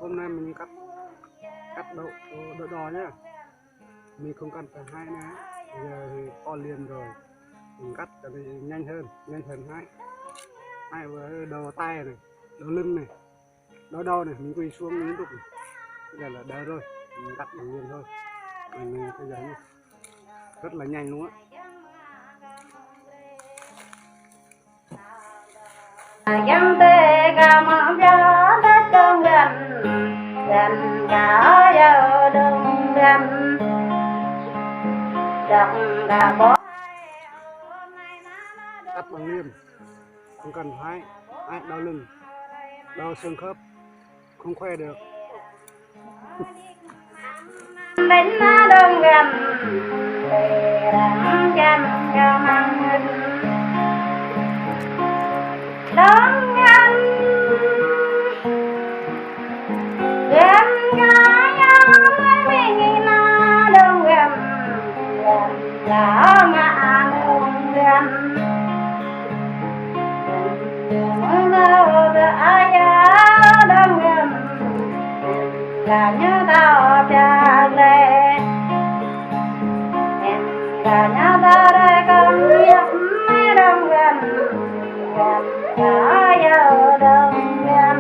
hôm nay mình cắt đậu đỏ nhá, mình không cần phải hai nữa, giờ thì to liền rồi, mình cắt cho nó nhanh hơn hai với đầu tay này, đầu lưng này, đầu này mình quỳ xuống liên tục này. Bây giờ là đỡ rồi, mình cắt bằng liền thôi, mình bây giờ nhá, rất là nhanh luôn á. Dân tê ca mong gió đất cơn gần cả giờ đông gần đập cả bó Cắt bằng liềm, không cần phải đau lưng, đau xương khớp, không khoe được. đến đông gần để đắm chân cho mang đông gần gần cả nhau với mình na đông gần cả ngã đông gần là nhớ tao cha lệ em là nhớ tao đây con biết mấy đông gần cả giờ đông gần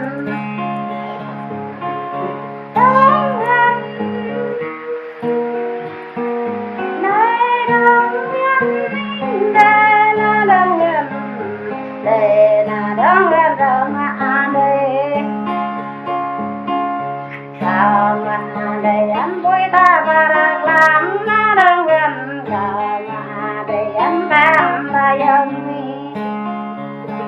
nơi đông gần đây là đông gần đây là đông gần rồi mà đây sao mà đây anh vui ta và rạc làm nó đông gần sao mà đây anh tam ta dân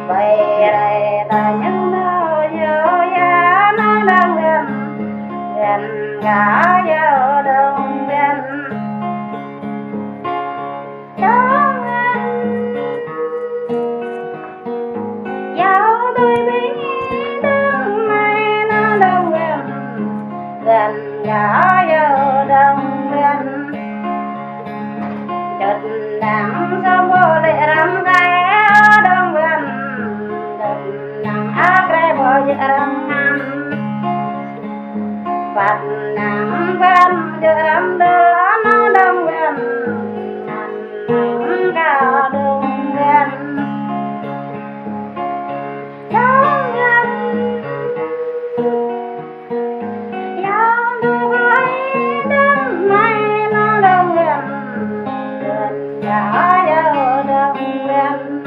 vậy đây ta nhân nó vô giá nó đông gần cả giờ đông gần đông gần dạo tôi biết đông này nó đông gần cả giờ đông gần chợt nắng sớm vô lệ rắm gai đông gần nắng ác gai vô giờ rắm ngắm phạt nắng gần giờ rắm đưa nó đông gần nắng cả đông gần đông gần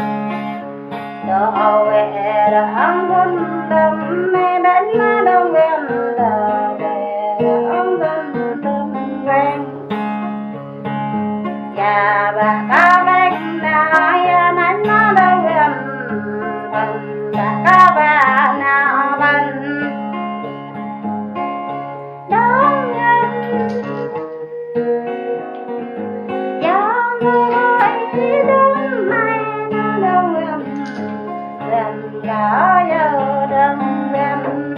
đồ về đông quân đông mê đến đông gần đồ về đông quân đông gần nhà bà ca bách na nánh đông gần phần ca bà nào bằng đông gần gió núi đông mai đông gần cả giờ đông gần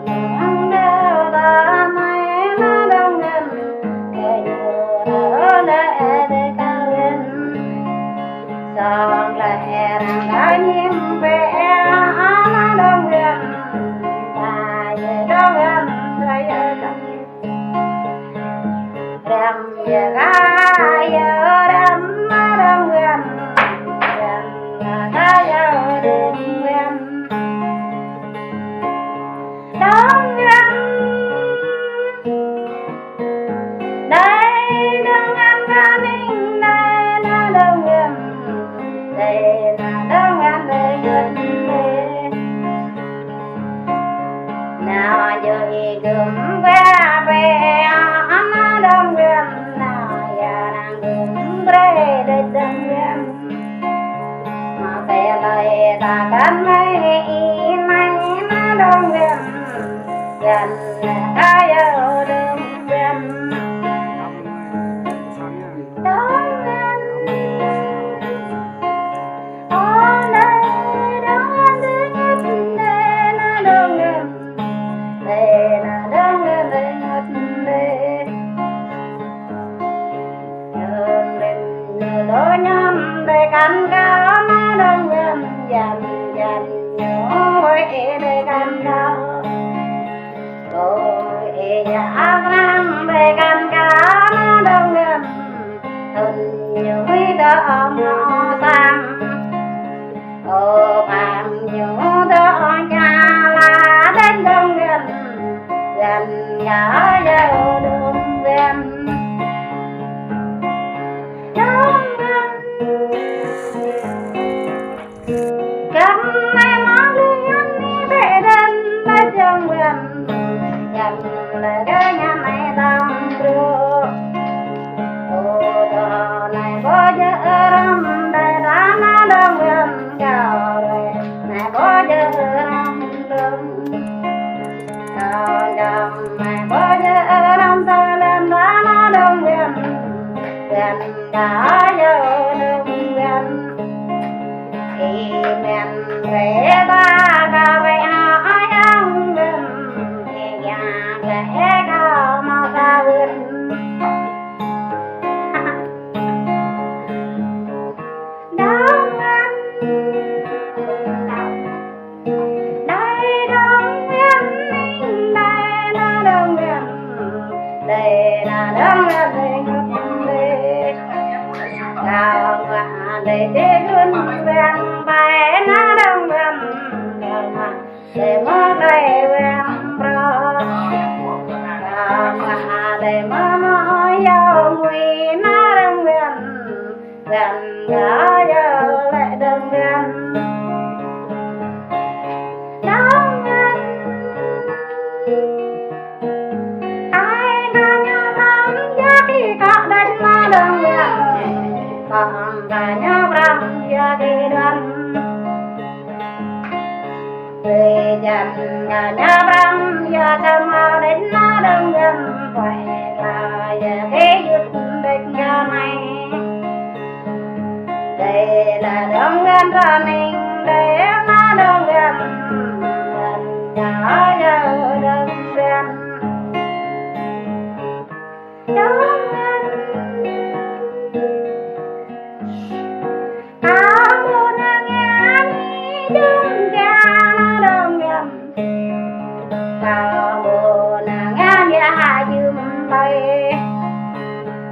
đường đeo ta mai nó đông gần kể nhớ lệ để cao lên giòn lệ rằng đã nhiễm về nó đông gần ta về đông gần rồi giờ đông về ga giờ đông đông gần ta giờ đông gần đông gần đây đông gần ga ninh đây là đông gần đây là đông gần đây gần đây nào giờ thì gửm qua về nó đông gần nào giờ đang gửm về đây đông gần lời ta cần mấy này nó đông gần cả giờ đông gần đông gần ở đây đông gần đây nó đông gần đây là đông gần đây ngất đây đường đêm lối nhâm đây cánh cao nó đông gần dần dần nhớ với đây cánh cao nhiều quý đó ngõ sang ô phạm nhiều đó cha là đến đông gần ngã dâu đường gần đông gần cầm mai món liên đi về đến nơi đông gần gần là cái nhà này đông đưa ô đó này có chữ râm đây ra nó đông gần cao đây này có chữ râm đông cao đông này có chữ râm ta lên ra nó đông gần cả dâu đông gần khi mình về ba ca về nói ông gần thì nhà lẽ cao mau ta gần đông gần đây đông gần đây là đông gần đây là đông gần đây cao mà đây thế gần gần bài nó đông gần để mơ đây gần bờ cao mà để mơ nói yêu nguy nó đông gần gần cả giờ lại đông gần đông gần ai đã nhớ lắm giá khi cả đây nó đông gần còn cả nhớ lắm giá khi đơn về dần cả nhớ lắm giá tâm đến nó đông gần phải là giá khi dứt định cả này đây là đông gần ra mình đây là đông gần gần cả giờ đông gần đông gần áo buồn nghe đi đông cha nó đông gần áo buồn nghe hai chùm bay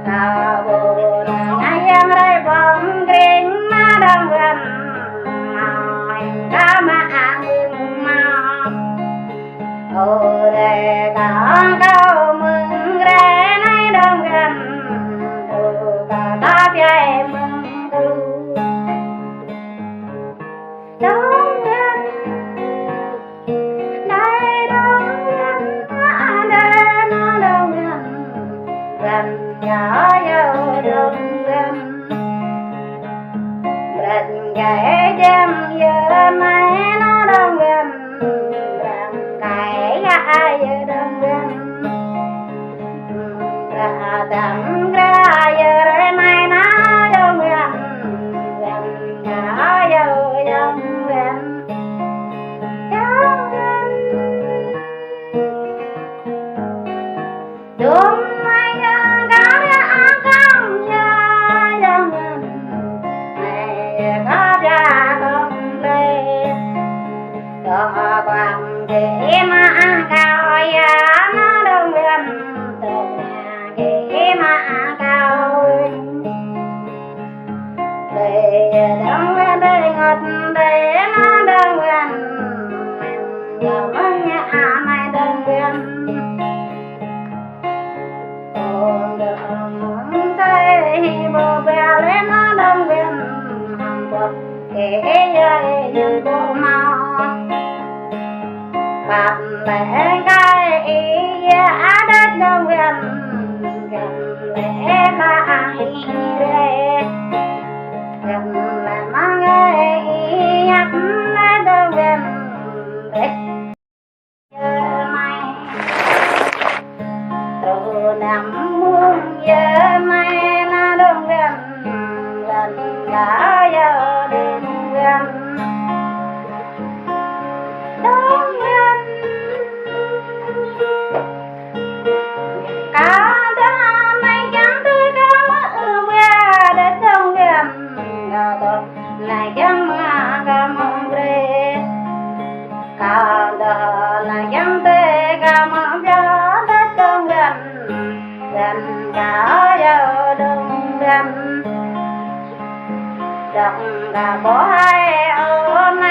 áo buồn nghe đây vòng kinh đông gần ca mà mừng mà ô đề cả câu mừng re nay đông gần cả ta chạy mừng đông gần đây đông gần đây nó đông gần nhỏ dâu đông gần gần cái đêm giờ mai nó đông gần gần cái gà giờ đông gần ra đầm ra giờ đây mai nó đông gần gần cả giờ đông gần đông gần đúng mai giờ cả con giờ đông gần có ra không đây có bằng cái mà cao ya nó đông gần từ nhà cái mà cao đây đông gần đây ngọt đây nó đông gần giờ mong nhà này đông gần còn đường thấy bờ bè lên nó đông gần cái dây bộ màu bạc lẽ cái ý đất đông gần gần lẽ ba đây gần là mang ý nhắc đông gần đấy giờ mai rồi nằm muôn giờ mai nó đông gần gần cả giờ đông gần cả đó mai chẳng tôi có mơ về để đông gần đó này chẳng mà cả mong về cả đó là chẳng tê cả mong cho đất đông gần gần cả giờ đông gần chồng đã bỏ hai ôn